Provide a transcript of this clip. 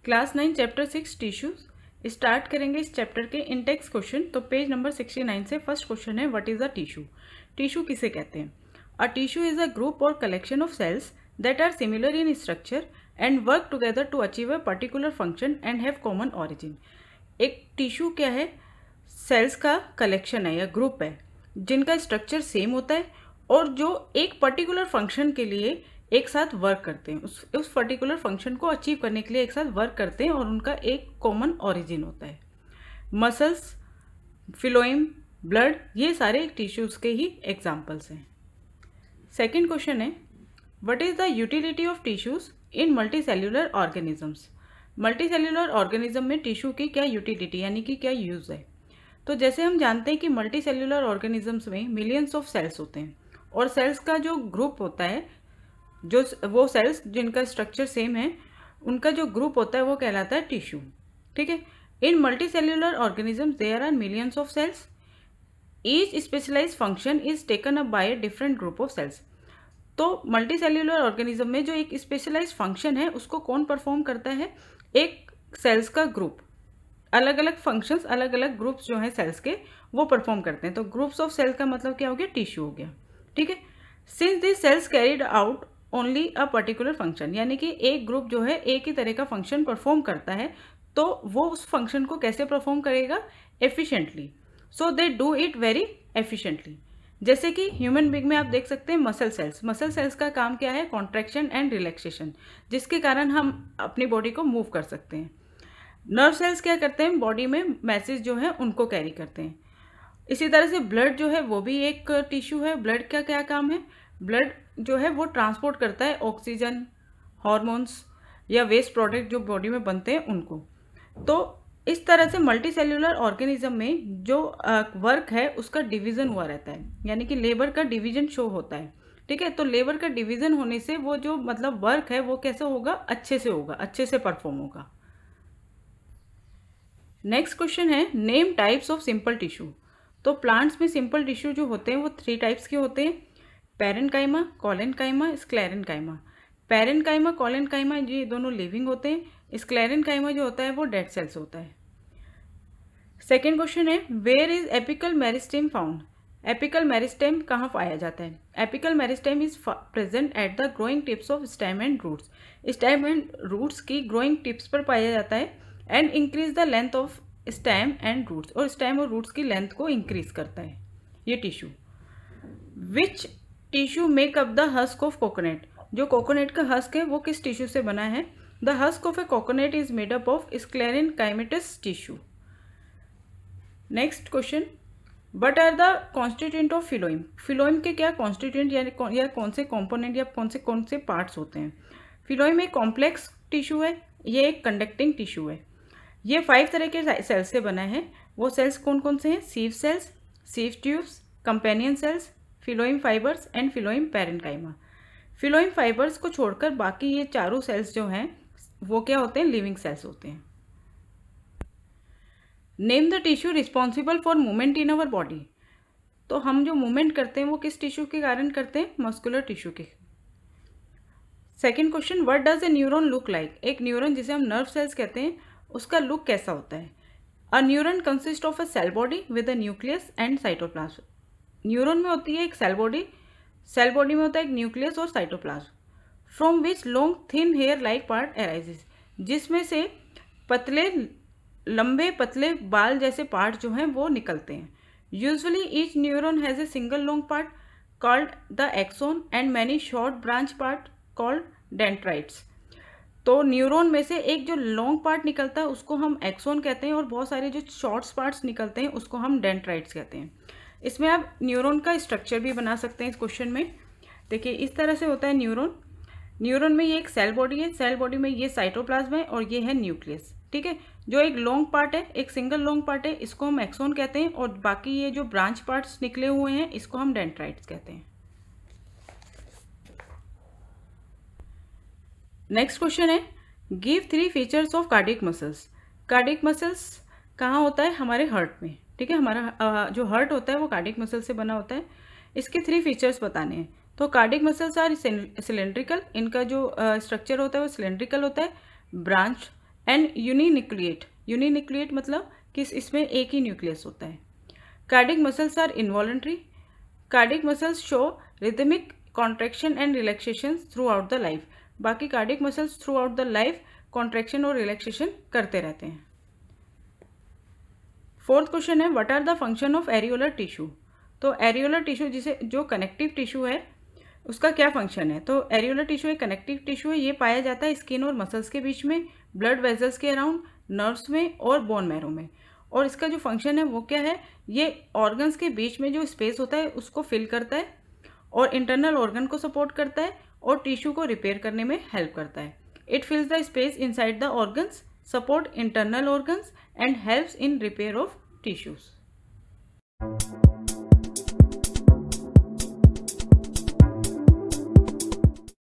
Class 9 chapter 6 tissues start करेंगे इस chapter के इंटेक्स क्वेश्चन। तो पेज नंबर 69 से फर्स्ट क्वेश्चन है, what is a tissue. Tissue किसे कहते हैं? A tissue is a group और collection of cells that are similar in structure and work together to achieve a particular function and have common origin. एक tissue क्या है? Sales का collection है या ग्रुप है जिनका स्ट्रक्चर सेम होता है और जो एक पर्टिकुलर फंक्शन के लिए एक साथ वर्क करते हैं, उस पर्टिकुलर फंक्शन को अचीव करने के लिए एक साथ वर्क करते हैं और उनका एक कॉमन ओरिजिन होता है। मसल्स, फिलोइम, ब्लड, ये सारे टिश्यूज के ही एग्जाम्पल्स हैं। सेकेंड क्वेश्चन है, what is the utility of tissues in multicellular organisms. Multicellular organism में टिश्यू की क्या यूटिलिटी यानी कि क्या यूज है? तो जैसे हम जानते हैं कि मल्टीसेल्यूलर ऑर्गेनिजम्स में मिलियंस ऑफ सेल्स होते हैं और सेल्स का जो ग्रुप होता है, जो वो सेल्स जिनका स्ट्रक्चर सेम है, उनका जो ग्रुप होता है वो कहलाता है टिश्यू। ठीक है। In multicellular organisms there are millions of cells, each specialized function is taken up by a different group of cells. तो मल्टीसेल्यूलर ऑर्गेनिज्म में जो एक स्पेशलाइज्ड फंक्शन है उसको कौन परफॉर्म करता है? एक सेल्स का ग्रुप। अलग अलग फंक्शंस, अलग अलग ग्रुप्स जो हैं सेल्स के, वो परफॉर्म करते हैं। तो ग्रुप्स ऑफ सेल्स का मतलब क्या हो गया? टिश्यू हो गया। ठीक है। Since this cells carried out only a particular function, यानी कि एक ग्रुप जो है एक ही तरह का फंक्शन परफॉर्म करता है, तो वो उस फंक्शन को कैसे परफॉर्म करेगा? Efficiently. So they do it very efficiently. जैसे कि ह्यूमन बीइंग में आप देख सकते हैं मसल सेल्स। मसल सेल्स का काम क्या है? कॉन्ट्रैक्शन एंड रिलैक्सेशन, जिसके कारण हम अपनी बॉडी को मूव कर सकते हैं। नर्व सेल्स क्या करते हैं? बॉडी में मैसेज जो है उनको कैरी करते हैं। इसी तरह से ब्लड जो है वो भी एक टिश्यू है। ब्लड का क्या काम है? ब्लड जो है वो ट्रांसपोर्ट करता है ऑक्सीजन, हार्मोन्स या वेस्ट प्रोडक्ट जो बॉडी में बनते हैं उनको। तो इस तरह से मल्टीसेल्यूलर ऑर्गेनिज्म में जो वर्क है उसका डिवीजन हुआ रहता है, यानी कि लेबर का डिवीजन शो होता है। ठीक है। तो लेबर का डिवीजन होने से वो जो मतलब वर्क है वो कैसे होगा? अच्छे से होगा, अच्छे से परफॉर्म होगा। नेक्स्ट क्वेश्चन है, name types of simple tissue. तो प्लांट्स में सिंपल टिश्यू जो होते हैं वो 3 टाइप्स के होते हैं, parenchyma, collenchyma, sclerenchyma. Parenchyma, collenchyma ये दोनों लिविंग होते हैं। स्क्लेरेन्काइमा जो होता है वो डेड सेल्स होता है। सेकेंड क्वेश्चन है, where is apical meristem found. Apical meristem कहाँ पाया जाता है? Apical meristem is present at the growing tips of stem and roots. Stem and roots की ग्रोइंग टिप्स पर पाया जाता है and increase the length of stem and roots, और स्टेम और रूट्स की लेंथ को इंक्रीज करता है ये tissue. Which tissue make up the husk of coconut. जो कोकोनट का हस्क है वो किस टिश्यू से बना है? The husk of a coconut is made up of sclerenchymatous tissue. Next question, what are the constituent of phloem. Phloem के क्या कॉन्स्टिट्यूएंट या कौन से कॉम्पोनेंट या कौन से पार्ट्स होते हैं? फिलोइम एक कॉम्प्लेक्स टिश्यू है, ये एक कंडक्टिंग टिश्यू है। ये 5 तरह के सेल्स से बना है। वो सेल्स कौन कौन से हैं? Sieve cells, sieve tubes, companion cells, phloem fibres and phloem parenchyma. Phloem fibres को छोड़कर बाकी ये चारों सेल्स जो हैं वो क्या होते हैं? लिविंग सेल्स होते हैं। Name the tissue responsible for movement in our body. तो हम जो मूवमेंट करते हैं वो किस टिश्यू के कारण करते हैं? मस्कुलर टिश्यू के। Second question, what does a neuron look like. एक न्यूरॉन जिसे हम नर्व सेल्स कहते हैं उसका लुक कैसा होता है? A neuron consist of a cell body with a nucleus and cytoplasm. Neuron में होती है एक सेल बॉडी में होता है एक न्यूक्लियस और cytoplasm. From which long thin hair like part arises, जिसमें से लंबे पतले बाल जैसे पार्ट जो हैं वो निकलते हैं। Usually each neuron has a single long part called the axon and many short branch part called dendrites. तो न्यूरॉन में से एक जो लॉन्ग पार्ट निकलता है उसको हम एक्सोन कहते हैं और बहुत सारे जो शॉर्ट्स पार्ट्स निकलते हैं उसको हम डेंड्राइट्स कहते हैं। इसमें आप न्यूरॉन का स्ट्रक्चर भी बना सकते हैं इस क्वेश्चन में। देखिए इस तरह से होता है न्यूरॉन में ये एक सेल बॉडी है, सेल बॉडी में ये साइटोप्लाज्म है और ये है न्यूक्लियस। ठीक है। जो एक लॉन्ग पार्ट है, एक सिंगल लॉन्ग पार्ट है, इसको हम एक्सोन कहते हैं और बाकी ये जो ब्रांच पार्ट्स निकले हुए हैं इसको हम डेंड्राइट्स कहते हैं। नेक्स्ट क्वेश्चन है, give 3 features of cardiac muscles. Cardiac muscles कहाँ होता है? हमारे हार्ट में। ठीक है। हमारा जो हार्ट होता है वो कार्डियक मसल से बना होता है। इसके 3 फीचर्स बताने हैं। तो कार्डियक मसल्स आर सिलेंड्रिकल, इनका जो स्ट्रक्चर होता है वो सिलेंड्रिकल होता है। ब्रांच एंड यूनिन्यूक्लिएट, यूनिन्यूक्लिएट मतलब कि इसमें एक ही न्यूक्लियस होता है। Cardiac muscles are involuntary, cardiac muscles show rhythmic contraction and relaxation throughout the life, बाकी cardiac muscles throughout the life contraction और रिलैक्सेशन करते रहते हैं। फोर्थ क्वेश्चन है what are the function of areolar tissue. तो areolar tissue जिसे जो connective tissue है उसका क्या फंक्शन है। तो एरियोलर टिश्यू एक कनेक्टिव टिश्यू है, ये पाया जाता है स्किन और मसल्स के बीच में, ब्लड वेजल्स के अराउंड, नर्व्स में और बोन मैरो में। और इसका जो फंक्शन है वो क्या है, ये ऑर्गन्स के बीच में जो स्पेस होता है उसको फिल करता है और इंटरनल ऑर्गन को सपोर्ट करता है और टिश्यू को रिपेयर करने में हेल्प करता है। It फिल्स the space inside the organs, support internal organs and helps in repair of tissues.